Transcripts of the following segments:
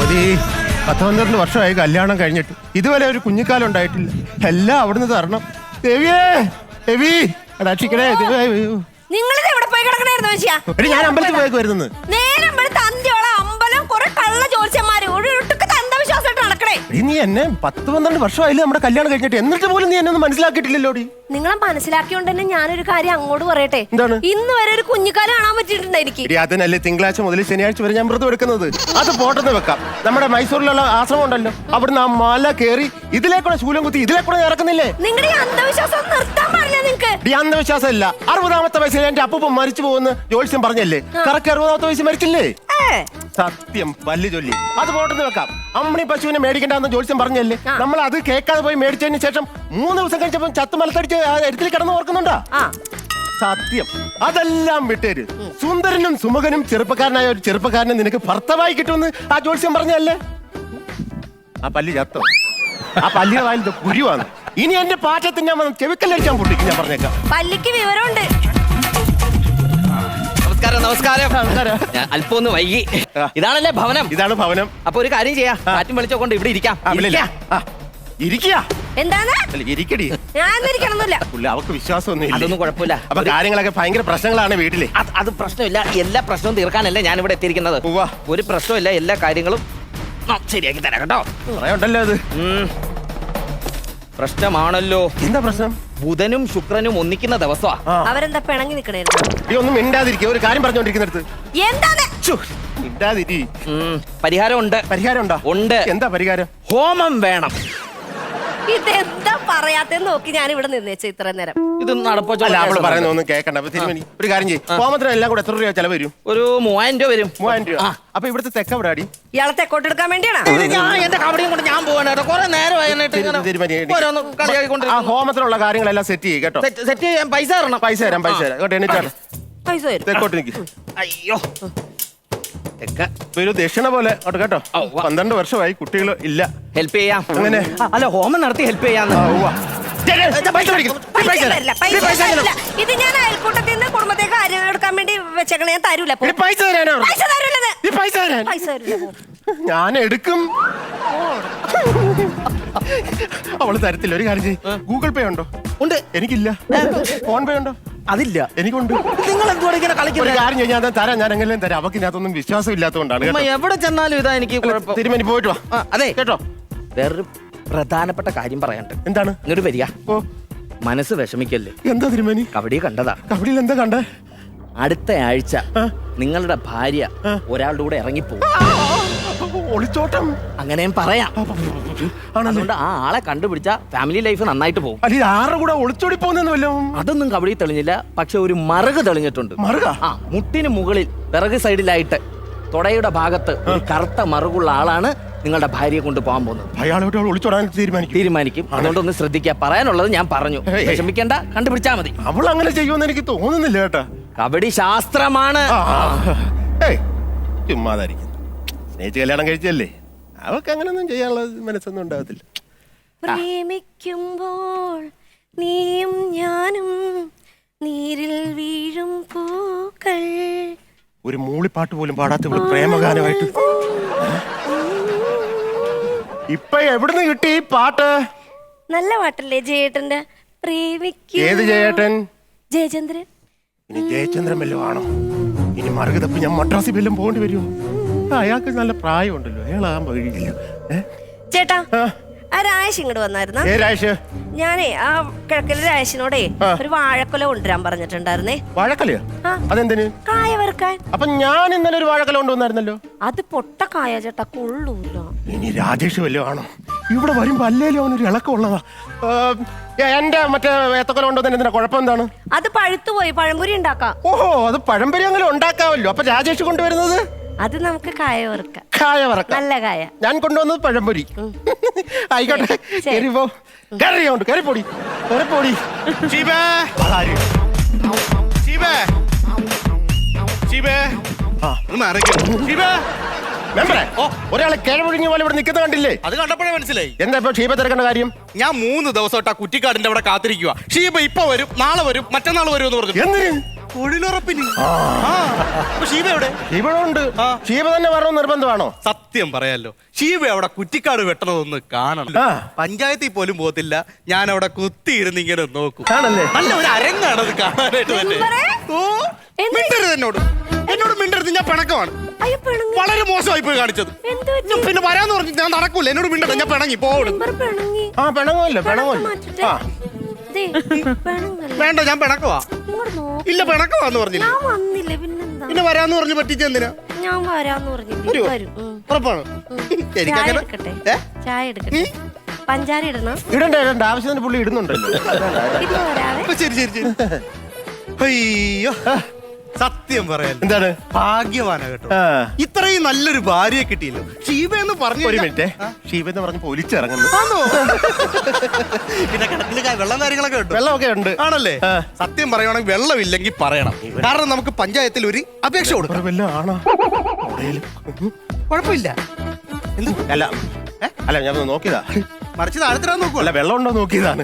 12 വർഷമായി കല്യാണം കഴിഞ്ഞിട്ട് ഇതുവരെ ഒരു കുഞ്ഞിക്കാലം ഉണ്ടായിട്ടില്ല. എല്ലാം അവിടുന്ന് തരണം. ദേവിയേ, ദേവി രക്ഷിക്കണേ. നിങ്ങളിത് എവിടെ പോയി കിടക്കണായിരുന്നു മനുഷ്യ? ഞാൻ അമ്പലത്തിൽ പോയി വരുന്നത്. നേരം തന്തിയോളെ അമ്പലം കുറെ കള്ള ജോത്സ്യന്മാര് ഒരു അന്ധവിശ്വാസമായിട്ട് നടക്കണേ. നീ എന്നെ 10-12 വർഷമായില്ലേ നമ്മുടെ കല്യാണം കഴിഞ്ഞിട്ട്, എന്നിട്ട് പോലും നീ എന്നെ ഒന്നും മനസ്സിലാക്കിയിട്ടില്ലല്ലോടി. നിങ്ങളെ മനസ്സിലാക്കിയോണ്ട് തന്നെ ഞാനൊരു കാര്യം അങ്ങോട്ട് പറയട്ടെ. എന്താണ്? ഇന്ന് വരെ ഒരു കുഞ്ഞിക്കാലം കാണാൻ പറ്റിയിട്ടുണ്ട് എനിക്ക്. അതിനല്ലേ തിങ്കളാഴ്ച മുതൽ ശനിയാഴ്ച വരെ ഞാൻ വ്രതം എടുക്കുന്നത്. അത് പോട്ടെന്ന് വെക്കാം. നമ്മുടെ മൈസൂരിലുള്ള ആശ്രമം ഉണ്ടല്ലോ, അവിടുന്ന് ആ മല കയറി ഇതിലേക്കൂടെ ശൂലം കുത്തി ഇതിലേക്കൂടെ ഇറക്കുന്നില്ലേ? നിങ്ങളുടെ അന്ധവിശ്വാസം നിർത്താൻ പാടില്ല നിങ്ങക്ക്. ഈ അന്ധവിശ്വാസം ഇല്ല. 60ാമത്തെ വയസ്സിൽ എന്റെ അപ്പൂപ്പൻ മരിച്ചു പോകുന്ന ജോത്സ്യം പറഞ്ഞല്ലേ? കറക്റ്റ് 60ാമത്തെ വയസ്സിൽ മരിച്ചില്ലേ? സത്യം പല്ല് ചൊല്ലി. അത് പോട്ടെന്ന് വെക്കാം. അമ്മണി പശുവിനെ മേടിക്കണ്ടെന്ന് ജോത്സ്യം പറഞ്ഞല്ലേ? നമ്മൾ അത് കേൾക്കാതെ പോയി മേടിച്ചതിന് ശേഷം 3 ദിവസം കഴിച്ചപ്പോൾ ചത്ത് മലത്തടിച്ച് എരുത്തിൽ കിടന്ന് ഓർക്കുന്നുണ്ടാ? സത്യം. അതെല്ലാം വിട്ടേര്. സുന്ദരനും സുമുഖനും ചെറുപ്പക്കാരനായ ഒരു ചെറുപ്പക്കാരനെ നിനക്ക് ഭർത്താവായി കിട്ടുമെന്ന് ആ ജോത്സ്യം പറഞ്ഞല്ലേ? ആ പല്ല് ചത്തോ? ആ പല്ലിയുടെ വായിൽ കുരുവാണ്. ഇനി എന്റെ പാറ്റത്തിന് ഞാൻ ചെവിക്കല്ലടിച്ചാൻ പൊട്ടിക്കും. ഞാൻ പറഞ്ഞേക്കാം. പല്ലിക്ക് വിവരമുണ്ട്. നമസ്കാരം. അല്പം ഒന്ന് വൈകി. ഇതാണല്ലേ ഭവനം? ഇതാണ് ഭവനം. അപ്പൊ ഒരു കാര്യം ചെയ്യാം, കാറ്റും വിളിച്ചോണ്ട് ഇവിടെ ഇരിക്കാം. എന്താണ്? അവർക്ക് വിശ്വാസമൊന്നും. അതൊന്നും കുഴപ്പമില്ല. അപ്പൊ കാര്യങ്ങളൊക്കെ ഭയങ്കര പ്രശ്നങ്ങളാണ് വീട്ടില്. അത് പ്രശ്നമില്ല. എല്ലാ പ്രശ്നവും തീർക്കാനല്ല ഞാൻ ഇവിടെ എത്തിയിരിക്കുന്നത്. ഒരു പ്രശ്നമില്ല, എല്ലാ കാര്യങ്ങളും ശരിയാക്കി തരാം കേട്ടോ. പറയണ്ടല്ലോ അത്. പ്രശ്നമാണല്ലോ. എന്താ പ്രശ്നം? ബുധനും ശുക്രനും ഒന്നിക്കുന്ന ദിവസമാ. അവരെന്താ പിണങ്ങി നിക്കണായിരുന്നു? ഒന്നും മിണ്ടാതിരിക്കുക. ഒരു കാര്യം പറഞ്ഞോണ്ടിരിക്കുന്നിടത്ത് എന്താണ്? പരിഹാരം ഉണ്ട്. പരിഹാരം ഉണ്ടോ? ഉണ്ട്. എന്താ പരിഹാരം? ഹോമം വേണം. ഇതെന്താ പറയാത്തെന്ന് നോക്കി ഞാൻ ഇവിടെ നിന്നേച്ച ഇത്ര നേരം. ഇത് നടപ്പോ? പറയുന്ന ഒന്നും കേൾക്കണ്ട. ഒരു കാര്യം ചെയ്യും. ഹോമത്തിന് എല്ലാം കൂടെ എത്ര രൂപ ചെലവ് വരും? ഒരു 3000 രൂപ വരും. 3000 രൂപ. അപ്പൊ ഇവിടുത്തെ തെക്കവിടാടി? ഇയാളെ തെക്കോട്ടെടുക്കാൻ വേണ്ടിയാണോ? എന്റെ കബഡിയും കൊണ്ട് ഞാൻ പോകാനായിട്ട് കുറെ നേരമായി. ആ ഹോമത്തിനുള്ള കാര്യങ്ങളെല്ലാം സെറ്റ് ചെയ്യും കേട്ടോ. സെറ്റ് ചെയ്യാൻ പൈസ തരണം. പൈസ തരാം. എണീറ്റാണ്. പൈസ തരും. തെക്കോട്ട് നിൽക്കും. അയ്യോ, ഒരു ദക്ഷിണ പോലെ കേട്ടോ. 12 വർഷമായി കുട്ടികൾ ഇല്ല. ഹെൽപ്പ് ചെയ്യാം. അങ്ങനെ അല്ല, ഹോമം നടത്തി ഹെൽപ്പ് ചെയ്യാന്ന്. ഇത് ഞാൻ അയൽക്കൂട്ടത്തിൽ നിന്ന് കുടുംബത്തേക്ക് കാര്യം എടുക്കാൻ വേണ്ടി വെച്ചേക്കണേ. ഞാൻ തരൂല. പൈസ തരാനോ? പൈസ തരാൻ ഞാൻ എടുക്കും. അവള് തരത്തില്ല. ഒരു കാര്യം ചെയ്യും. ഗൂഗിൾ പേ ഉണ്ടോ? ഉണ്ട്. എനിക്കില്ല. ഫോൺ പേ ഉണ്ടോ? അതില്ല. എനിക്കുണ്ട്. നിങ്ങൾ എന്തുകൊണ്ട് ഇങ്ങനെ കളിക്കുന്നത്? കാര്യം ഞാൻ തരാം. ഞാൻ എങ്ങനെയും തരാം. അവർക്ക് ഇതിനകത്തൊന്നും വിശ്വാസം ഇല്ലാത്തതുകൊണ്ടാണ്. എവിടെ ചെന്നാലും ഇതാ എനിക്ക് തിരുമേനി പോയിട്ട് വാ. അതെ കേട്ടോ. വേറൊരു പ്രധാനപ്പെട്ട കാര്യം പറയാനുണ്ട്. എന്താണ്? ഇങ്ങോട്ട് വരിക. മനസ്സ് വിഷമിക്കല്ലേ. എന്താ തിരുമേനി? കബഡി കണ്ടതാ. കബഡിയിൽ എന്താ കണ്ടേ? അടുത്ത ആഴ്ച നിങ്ങളുടെ ഭാര്യ ഒരാളുടെ കൂടെ ഇറങ്ങിപ്പോകും. ഒളിച്ചോട്ടം. അങ്ങനെയും പറയാം. അതുകൊണ്ട് ആ ആളെ കണ്ടുപിടിച്ച ഫാമിലി ലൈഫ് നന്നായിട്ട് പോകും. ആരുടെ കൂടെ ഒളിച്ചോടി പോകുന്ന വല്ലതും? അതൊന്നും കബഡി തെളിഞ്ഞില്ല. പക്ഷെ ഒരു മറുക് തെളിഞ്ഞിട്ടുണ്ട്. മുട്ടിന് മുകളിൽ പിറക് സൈഡിലായിട്ട് തുടയുടെ ഭാഗത്ത് ഒരു കറുത്ത മറുകുള്ള ആളാണ് നിങ്ങളുടെ ഭാര്യയെ കൊണ്ട് പോകാൻ പോകുന്നത്. അയാളോട്ട് ഒളിച്ചോടാൻ തീരുമാനിക്കും. അതുകൊണ്ടൊന്ന് ശ്രദ്ധിക്കുക. പറയാനുള്ളത് ഞാൻ പറഞ്ഞു. വിഷമിക്കേണ്ട, കണ്ടുപിടിച്ചാ മതി. അവൾ അങ്ങനെ ചെയ്യുമെന്ന് എനിക്ക് തോന്നുന്നില്ല കേട്ടാ. കബഡി ശാസ്ത്രമാണ്. ചുമ്മാതായിരിക്കും. സ്നേഹിച്ച് കല്യാണം കഴിച്ചല്ലേ, അവൾക്ക് അങ്ങനൊന്നും ചെയ്യാനുള്ള മനസ്സൊന്നും ഉണ്ടാകത്തില്ല. പ്രേമിക്കുമ്പോൾ നീയും ഞാനും നീരിൽ വീഴും പൂക്കൾ. ഒരു മൂളിപ്പാട്ട് പോലും പാടാത്ത പ്രേമഗാനമായിട്ട് ഇപ്പൊ എവിടുന്ന് കിട്ടി ഈ പാട്ട്? നല്ല പാട്ടല്ലേ ജയേട്ടന്റെ? പ്രേമിക്കും. ഏത് ജയേട്ടൻ? ജയചന്ദ്രൻ. ഇനി ജയചന്ദ്രൻ വല്ലതും ആണോ? ഇനി മറുക തപ്പി ഞാൻ മദ്രാസിൽ വല്ലതും പോകേണ്ടി വരുമോ? അയാൾക്ക് നല്ല പ്രായമുണ്ടല്ലോ. അയാളാകാൻ കഴിയില്ല. ചേട്ടാ, ആ രാജേഷ് ഇങ്ങോട്ട് വന്നായിരുന്ന? ഞാനേ ആ കിഴക്കൽ രാജേഷിനോടേ ഒരു വാഴക്കൊല കൊണ്ടുവരാൻ പറഞ്ഞിട്ടുണ്ടായിരുന്നേ. വാഴക്കൊലയോ? അതെന്തിന്? കായ വറുക്കാൻ. അപ്പൊ ഞാൻ ഇന്നലെ ഒരു വാഴക്കൊല കൊണ്ടുവന്നായിരുന്നല്ലോ. അത് പൊട്ട കായ ചേട്ടാ, കൊള്ളൂല. ഇനി രാജേഷ് വല്ലതും ആണോ? ഇവിടെ വരുമ്പോ അല്ലേലും അവനൊരു ഇളക്കമുള്ളതാ. എന്റെ മറ്റേ ഏത്തക്കൊല കൊണ്ടുവന്ന എന്തിനാ? കുഴപ്പം എന്താണ്? അത് പഴുത്തുപോയി. പഴംപൊരി ഉണ്ടാക്കാം. ഓഹോ, അത് പഴംപൊരി അങ്ങനെ ഉണ്ടാക്കാമല്ലോ. അപ്പൊ രാജേഷ് കൊണ്ടുവരുന്നത്? അത് നമുക്ക് കായ വറുക്കാം. കായ വറക്കാം. നല്ല കായ. ഞാൻ കൊണ്ടുവന്നത് പഴംപൊരി. ആയിക്കോട്ടെ. കയറിപ്പോടി. ഒരാളെ കിഴമൊഴിഞ്ഞ പോലെ ഇവിടെ നിൽക്കുന്ന കണ്ടില്ലേ? അത് കണ്ടപ്പോഴേ മനസ്സിലായി. എന്താ ഇപ്പൊ ഷീബ തിരക്കേണ്ട കാര്യം? ഞാൻ 3 ദിവസമായിട്ട് ആ കുറ്റിക്കാടിന്റെ അവിടെ കാത്തിരിക്കുക. ഷീബ ഇപ്പൊ വരും, നാളെ വരും, മറ്റന്നാൾ വരും എന്ന് പറഞ്ഞു. എന്തിന്? തൊഴിലുറപ്പിന്. അപ്പൊ ഷീബ എവിടെ? ഇവിടെ ഉണ്ട്. ഷീബ തന്നെ വരണമെന്ന് നിർബന്ധമാണോ? സത്യം പറയാലോ, ഷീബ അവിടെ കുറ്റിക്കാട് വെട്ടണമെന്ന് കാണണം. പഞ്ചായത്തിൽ പോലും പോകത്തില്ല. ഞാൻ അവിടെ കുത്തിയിരുന്ന് ഇങ്ങനെ നോക്കും. ആണല്ലേ? നല്ല ഒരു അരങ്ങാണ് അത് കാണാനായിട്ട് തന്നെ. ഓ, മിണ്ടരുത് എന്നോട് മിണ്ടരുത്. ഞാൻ പിണക്കമാണ്. വളരെ മോശമായി പോയി കാണിച്ചത്. പിന്നെ വരാന്ന് പറഞ്ഞു ഞാൻ നടക്കൂല. എന്നോട് മിണ്ടരുത്. ഞാൻ പിണങ്ങി പോടും. പിണങ്ങല്ലോ. വേണ്ട, ഞാൻ പിണക്കവാ. ഇല്ല, പിണക്കവാന്ന് പറഞ്ഞില്ല. പിന്നെ വരാന്ന് പറഞ്ഞു പറ്റിച്ച എന്തിനാ? ഞാൻ വരാന്ന് പറഞ്ഞു. ഉറപ്പാണ്? ചായ എടുക്കട്ടെ. പഞ്ചാര ഇടണം. ഇടണ്ട, ആവശ്യത്തിന് പുള്ളി ഇടുന്നുണ്ടല്ലോ. ശരി. അയ്യോ, സത്യം പറയാൻ എന്താണ്? ഭാഗ്യവാന കേട്ടോ, ഇത്രയും നല്ലൊരു ഭാര്യയെ കിട്ടിയല്ലോ. ഷീബ എന്ന് പറഞ്ഞു. ഒരു മിനിറ്റ്, ഷീബ എന്ന് പറഞ്ഞ് പൊലിച്ചിറങ്ങുന്നു. പിന്നെ കിണറ്റില് വെള്ളം കാര്യങ്ങളൊക്കെ ഉണ്ട്. വെള്ളമൊക്കെ ഉണ്ട്. ആണല്ലേ? സത്യം പറയുവാണെങ്കിൽ വെള്ളമില്ലെങ്കിൽ പറയണം. കാരണം നമുക്ക് പഞ്ചായത്തിൽ ഒരു അപേക്ഷ കൊടുക്കണം. കുഴപ്പമില്ല. അല്ല ഞാൻ നോക്കിയതാ. മറിച്ച് താഴത്തിരാൻ നോക്കൂ. അല്ല, വെള്ളം ഉണ്ടോ നോക്കിയതാണ്.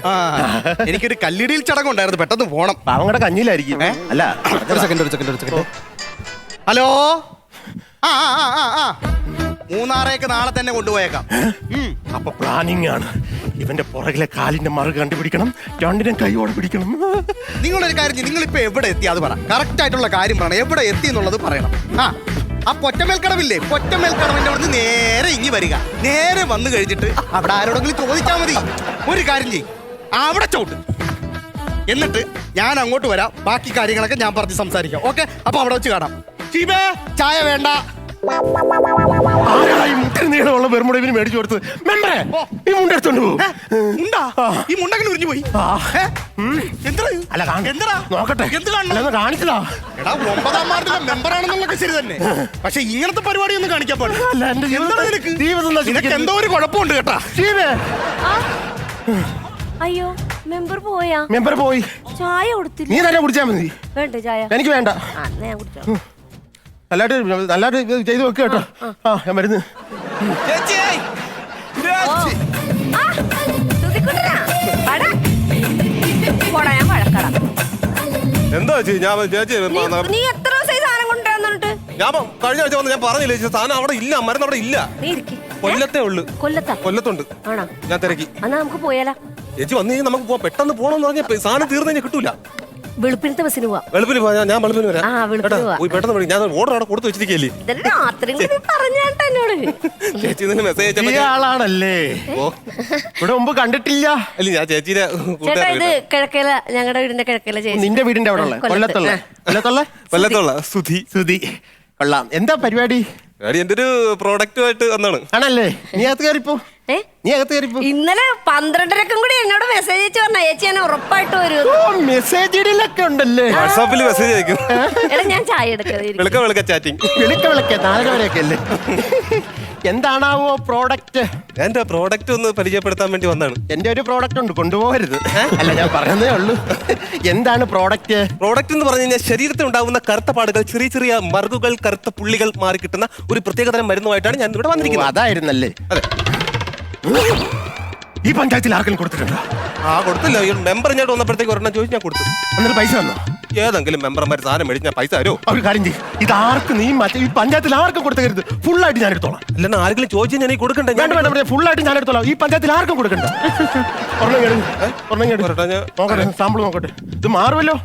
എനിക്കൊരു കല്ലിടിയിൽ ചടങ്ങുണ്ടായിരുന്നു, പെട്ടെന്ന് പോണം. പാവങ്ങളുടെ കഞ്ഞിലായിരിക്കും. അല്ല, ഒരു സെക്കൻഡ്. ഹലോ. മൂന്നാറേക്ക് നാളെ തന്നെ കൊണ്ടുപോയേക്കാം. അപ്പൊ പ്ലാനിങ് ആണ്. ഇവന്റെ പുറകിലെ കാലിന്റെ മറുക കണ്ടുപിടിക്കണം, രണ്ടിനും കൈയോടെ പിടിക്കണം. നിങ്ങളൊരു കാര്യം, നിങ്ങളിപ്പോ എവിടെ എത്തി അത് പറ. കറക്റ്റ് ആയിട്ടുള്ള കാര്യം പറയണം. എവിടെ എത്തി എന്നുള്ളത് പറയണം. ആ പൊറ്റമേൽക്കടവില്ലേ, പൊറ്റമേൽക്കടവിന്റെ അവിടെ നിന്ന് നേരെ ഇങ്ങി വരിക. നേരെ വന്നു കഴിഞ്ഞിട്ട് അവിടെ ആരോടെങ്കിലും ചോദിച്ചാൽ മതി. ഒരു കാര്യം ചെയ്യും, അവിടെ ചവിട്ട്. എന്നിട്ട് ഞാൻ അങ്ങോട്ട് വരാം. ബാക്കി കാര്യങ്ങളൊക്കെ ഞാൻ പറഞ്ഞ് സംസാരിക്കാം. ഓക്കെ? അപ്പൊ അവിടെ വെച്ച് കാണാം. ഷീബേ, ചായ വേണ്ട. ഈ മുട്ടിന് നീളമുള്ള വെറുമുടവിന് മേടിച്ചു കൊടുത്ത് മെമ്പറേ, ഈ മുണ്ട എടുത്തോണ്ട് പോകും. ഈ മുണ്ടങ്ങനെ ഉരിഞ്ഞു പോയി. നോക്കട്ടെ, കാണിച്ചതാ. എടാ, 9ാം വാർഡിലെ മെമ്പറാണെന്നുള്ളതൊക്കെ ശരി തന്നെ. പക്ഷെ ഇങ്ങനത്തെ പരിപാടി ഒന്നും കാണിക്കാൻ പാടില്ല. നിനക്ക് എന്തോ ഒരു കുഴപ്പമുണ്ട് കേട്ടാ. അയ്യോ, മെമ്പർ പോയാ? മെമ്പർ പോയി. ചായ കൊടുത്തില്ല. നീ തന്നെ കുടിച്ചാ മതി. വേണ്ട ചായ? എനിക്ക് വേണ്ട. ഞാൻ കുടിച്ചോ. നല്ലായിട്ട് ചെയ്ത് വെക്കുക കേട്ടോ. ഞാൻ വരുന്നു. എന്താ ചേച്ചി? നീ എത്ര ദിവസമായി സാധനം കൊണ്ടുവന്നിട്ട്? ഞാൻ കഴിഞ്ഞ ആഴ്ച വന്ന് ഞാൻ പറഞ്ഞില്ലേ സാധനം അവിടെ ഇല്ല, മരുന്ന് അവിടെ ഇല്ല. കൊല്ലത്തേ ഉള്ളു. കൊല്ലത്തുണ്ട്. ഞാൻ തിരക്കി. എന്നാ നമുക്ക് പോയാലോ? ചേച്ചി വന്നു കഴിഞ്ഞാൽ നമുക്ക് പോവാം. പെട്ടെന്ന് പോകണമെന്ന് പറഞ്ഞാൽ സാധനം തീർന്നു കഴിഞ്ഞാൽ കിട്ടൂല. വെളുപ്പിനത്തെ ബസ്സിന് പോവാം. വെളുപ്പിന് പോവാ. ഞാൻ വെളുപ്പിന് വരാം. പെട്ടെന്ന് വിളി. ഞാൻ ഓർഡർ അവിടെ കൊടുത്തു വെച്ചിരിക്കല്ലേ. ചേച്ചി മെസ്സേജ് ആളാണല്ലേ? ഇവിടെ മുമ്പ് കണ്ടിട്ടില്ല. അല്ല, ഞാൻ ചേച്ചിയുടെ കിഴക്കേല, ഞങ്ങളുടെ വീടിന്റെ കിഴക്കേല ചേച്ചി. നിന്റെ വീടിന്റെ അവിടെ ഉള്ള കൊല്ലത്തുള്ള സുധി. കൊള്ളാം. എന്താ പരിപാടി? എന്റെ ഒരു പ്രോഡക്റ്റുമായിട്ട് വന്നാണ്. ആണല്ലേ? നീ അകത്ത് കയറിപ്പോ. ഇന്നലെ 12:30 കൂടി എന്നോട് മെസ്സേജ് അയച്ചു പറഞ്ഞ ചേച്ചി ഞാൻ ഉറപ്പായിട്ട് വരും. മെസ്സേജ് ഇടലൊക്കെ ഉണ്ടല്ലേ? വാട്സാപ്പിൽ മെസ്സേജ് അയക്കും. ഞാൻ ചായ എടുക്കാം. വിളിക്ക ചാറ്റിംഗ്. വിളിക്ക 4 വരെയൊക്കെ അല്ലേ? എന്താണാവോ പ്രോഡക്റ്റ്? എന്റെ പ്രോഡക്റ്റ് ഒന്ന് പരിചയപ്പെടുത്താൻ വേണ്ടി വന്നാണ്. എന്റെ ഒരു പ്രോഡക്റ്റ് ഉണ്ട്, കൊണ്ടുപോകരുത്. അല്ല, ഞാൻ പറഞ്ഞതേ ഉള്ളൂ. എന്താണ് പ്രോഡക്റ്റ്? പ്രോഡക്റ്റ് എന്ന് പറഞ്ഞു കഴിഞ്ഞാൽ ശരീരത്തിൽ ഉണ്ടാകുന്ന കറുത്ത പാടുകൾ, ചെറിയ ചെറിയ മറുകുകൾ, കറുത്ത പുള്ളികൾ മാറി കിട്ടുന്ന ഒരു പ്രത്യേകതരം മരുന്നുമായിട്ടാണ് ഞാൻ ഇവിടെ വന്നിരിക്കുന്നത്. അതായിരുന്നല്ലേ? അതെ. ഈ പഞ്ചായത്തിൽ ആർക്കും കൊടുത്തിട്ടുണ്ടോ? കൊടുത്തില്ല. ഈ മെമ്പർ ഇങ്ങോട്ട് വന്നപ്പോഴത്തേക്ക് ഒരെണ്ണം ചോദിച്ചു, ഞാൻ കൊടുത്തു. എന്നിട്ട് പൈസ വന്നോ? ഏതെങ്കിലും മെമ്പർമാർ സാധനം മേടിച്ച് ഞാൻ പൈസ തരുമോ? ഒരു കാര്യം ചെയ്യും, ഇതാർക്കും നീ ഈ പഞ്ചായത്തിൽ ആർക്കും കൊടുക്കരുത്. ഫുള്ളായിട്ട് ഞാൻ എടുത്തോളാം. അല്ലാണ്ട് ആരെങ്കിലും ചോദിച്ചു ഞാൻ കൊടുക്കണ്ടേ? വേണ്ട, ഫുള്ളായിട്ട് ഞാൻ എടുത്തോളാം. ഈ പഞ്ചായത്തിൽ ആർക്കും കൊടുക്കണ്ട. സാമ്പിൾ നോക്കട്ടെ. ഇത് മാറുമല്ലോ?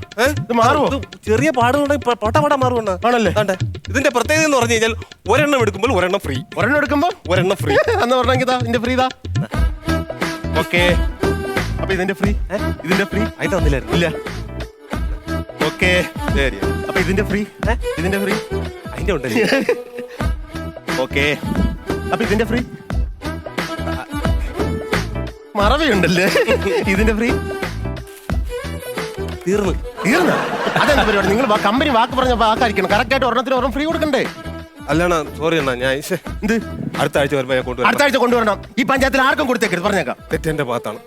ഇത് മാറുമോ? ചെറിയ പാടുകളുണ്ടെങ്കിൽ പട്ട മാറുന്നുണ്ട്. ആണല്ലേ? ഇതിന്റെ പ്രത്യേകത എന്ന് പറഞ്ഞു കഴിഞ്ഞാൽ ഒരെണ്ണം എടുക്കുമ്പോൾ ഒരെണ്ണം ഫ്രീ. ഒരെണ്ണം ഫ്രീ എന്ന് പറഞ്ഞെങ്കിൽ ഇതിന്റെ ഫ്രീ. ഓക്കെ, അപ്പൊ ഇതിന്റെ ഫ്രീ അതിന്റെ തന്നില്ലായിരുന്നു. ഇല്ല. ഓക്കെ, ശരി. അപ്പൊ ഇതിന്റെ ഫ്രീ അതിന്റെ ഉണ്ടല്ലേ? ഓക്കെ, അപ്പൊ ഇതിന്റെ ഫ്രീ മറവിയുണ്ടല്ലേ? ഇതിന്റെ ഫ്രീ തീർന്നു. അതെന്താ പരിപാടി? നിങ്ങൾ കമ്പനി വാക്ക് പറഞ്ഞ വാക്കായിരിക്കണം. കറക്റ്റ് ആയിട്ട് ഒരെണ്ണത്തിന് ഒരെണ്ണം ഫ്രീ കൊടുക്കണ്ടേ? അല്ലാണ, സോറി അണ്ണാ. ഞാൻ എന്ത് അടുത്ത ആഴ്ച വരുമ്പോ ഞാൻ കൊണ്ടുവരാം. അടുത്ത ആഴ്ച കൊണ്ടുവരണം. ഈ പഞ്ചായത്തിൽ ആർക്കും കൊടുത്തേക്കരുത്, പറഞ്ഞേക്കാം. തെറ്റെന്റെ ഭാഗത്താണ്.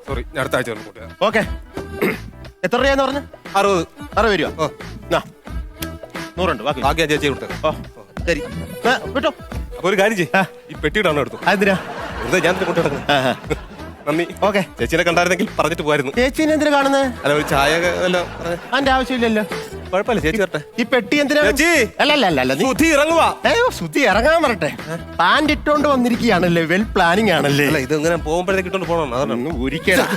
സോറി. ഞാൻ അടുത്ത ആഴ്ച വരുമ്പോൾ കൊണ്ടുവരാം. ഓക്കെ. എത്ര രൂപയെന്ന് പറഞ്ഞു? 60 രൂപ. 100 ബാക്കി ഞാൻ ചേച്ചി കൊടുത്തേക്കാം. ശരി, വിട്ടോ. അപ്പൊ ഒരു കാര്യം ചെയ്യ്, ഈ പെട്ടിയിടാണോ എടുത്തു? എന്തിനാ? ഞാൻ കൊണ്ടു കിടക്കുന്നത്. നന്ദി. ഓക്കെ. ചേച്ചിനെ കണ്ടായിരുന്നെങ്കിൽ പറഞ്ഞിട്ട് പോയിരുന്നു. ചേച്ചീനെ എന്തിനാ കാണുന്നത്? അല്ല, ഒരു ചായ അതിന്റെ ആവശ്യമില്ലല്ലോ. കുഴപ്പമില്ല ചേച്ചി വരട്ടെ. ഈ പെട്ടി എന്തിനാ? ചേച്ചി. അല്ല നീ സുധി ഇറങ്ങുവാ. സുധി ഇറങ്ങാൻ വരട്ടെ. പാന്റ് ഇട്ടോണ്ട് വന്നിരിക്കുകയാണല്ലേ, വെൽ പ്ലാനിങ് ആണല്ലേ. അല്ല ഇത് ഇങ്ങനെ പോകുമ്പോഴത്തേക്ക് ഇട്ടോണ്ട് പോകണം. അതാണ് ഒന്ന് ഒരിക്കലും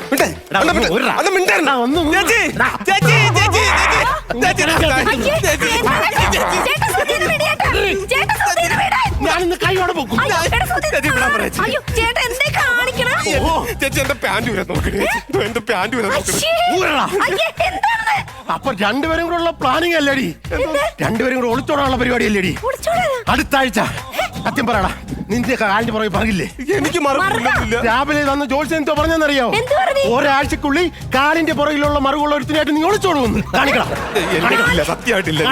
ഞാനിന്ന് കൈയോടെ പോകും. ചേച്ചി എന്റെ പാന്റ് വരാൻ നോക്കണേ. എന്റെ പാന്റ് വരാൻ നോക്കണേ. അപ്പൊ രണ്ടുപേരും കൂടെ ഉള്ള പ്ലാനിങ് അല്ലേടി? രണ്ടുപേരും കൂടെ ഒളിച്ചോടാനുള്ള പരിപാടി അല്ലേടി? അടുത്ത ആഴ്ച സത്യം പറയടാ, നിന്റെ കാലിന്റെ പുറകെ പറയില്ലേ? എനിക്ക് മറന്നില്ല. രാവിലെ വന്ന് ജോത്സ്യൻ എന്തോ പറഞ്ഞെന്നറിയോ? ഒരാഴ്ചക്കുള്ളിൽ കാലിന്റെ പുറകിലുള്ള മറുകുള്ള ഒരുത്തിനായിട്ട് നീ ഒളിച്ചോടുമെന്ന് കാണിക്കണം. എനിക്കില്ല, സത്യമായിട്ടില്ല.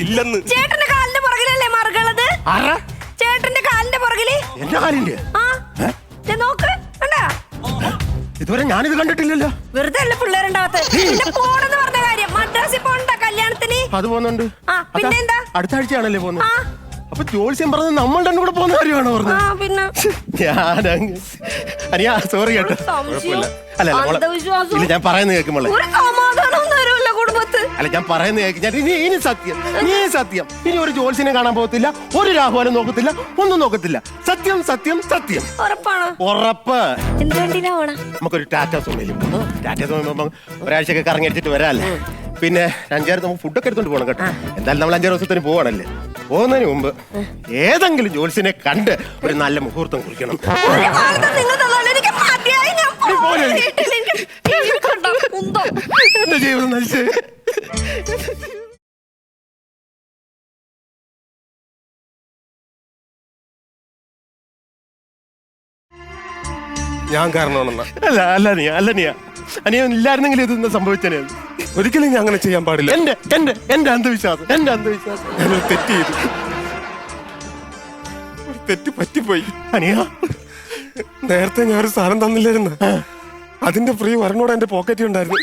ഇല്ലെന്ന്. ചേട്ടന്റെ കാലിന്റെ പുറകിലല്ലേ മറുകളത്? ആരാ? ചേട്ടന്റെ കാലിന്റെ പുറകില്. എന്റെ കാലിന്റെ നോക്ക്, കണ്ടാ? ഇതുവരെ ഞാനിത് കണ്ടിട്ടില്ലല്ലോ. വെറുതെ അല്ല പിള്ളേരുണ്ടാവത്തെ. പോണെന്ന് പറഞ്ഞ കാര്യം മദ്രാസിൽ പോണ്ട കല്യാണത്തിന്. അത് പോകുന്നുണ്ട്. പിന്നെന്താ? അടുത്ത ആഴ്ചയാണല്ലേ പോകുന്നത്? അപ്പൊ ജോത്സ്യം പറഞ്ഞത് നമ്മൾ രണ്ടും കൂടെ പോകുന്ന കാര്യമാണോ പറഞ്ഞത്? പിന്നെ ഞാനങ്ങ് അനിയാ സോറി കേട്ടോ. അല്ല ഇല്ല, ഞാൻ പറയുന്നത് കേൾക്കുമ്പോളെ അല്ല ഞാൻ പറയുന്നത് കേൾക്കും. ഇനി സത്യം, ഇനി ഒരു ജോത്സ്യനെ കാണാൻ പോകത്തില്ല, ഒരു രാഹുവാനും നോക്കത്തില്ല, ഒന്നും നോക്കത്തില്ല. സത്യം സത്യം സത്യം. ഉറപ്പ്. നമുക്കൊരു ടാറ്റ സുമയിലും ഒരാഴ്ചയൊക്കെ കറങ്ങിയടിച്ചിട്ട് വരാല്ലേ. പിന്നെ 5-6 നമുക്ക് ഫുഡൊക്കെ എടുത്തോണ്ട് പോകണം കേട്ടോ. എന്തായാലും നമ്മൾ 5-6 ദിവസത്തിന് പോവാണല്ലേ. പോകുന്നതിന് മുമ്പ് ഏതെങ്കിലും ജോത്സ്യനെ കണ്ട് ഒരു നല്ല മുഹൂർത്തം കുറിക്കണം. എന്റെ ജീവിതം നശിച്ച്. ഞാൻ കാരണമാണെന്നാ? അല്ല നീ അനിയ ഇല്ലായിരുന്നെങ്കിൽ ഇതൊന്നും സംഭവിച്ചേ. ഒരിക്കലും ഞാൻ അങ്ങനെ ചെയ്യാൻ പാടില്ല. എന്റെ അന്ധവിശ്വാസം. ഞാനൊരു തെറ്റ് ചെയ്തു. ഒരു തെറ്റ് പറ്റിപ്പോയി. അനിയ നേരത്തെ ഞാനൊരു സാധനം തന്നില്ലായിരുന്നു. അതിന്റെ ഫ്രീ വരണോടെ എന്റെ പോക്കറ്റിൽ ഉണ്ടായിരുന്നു.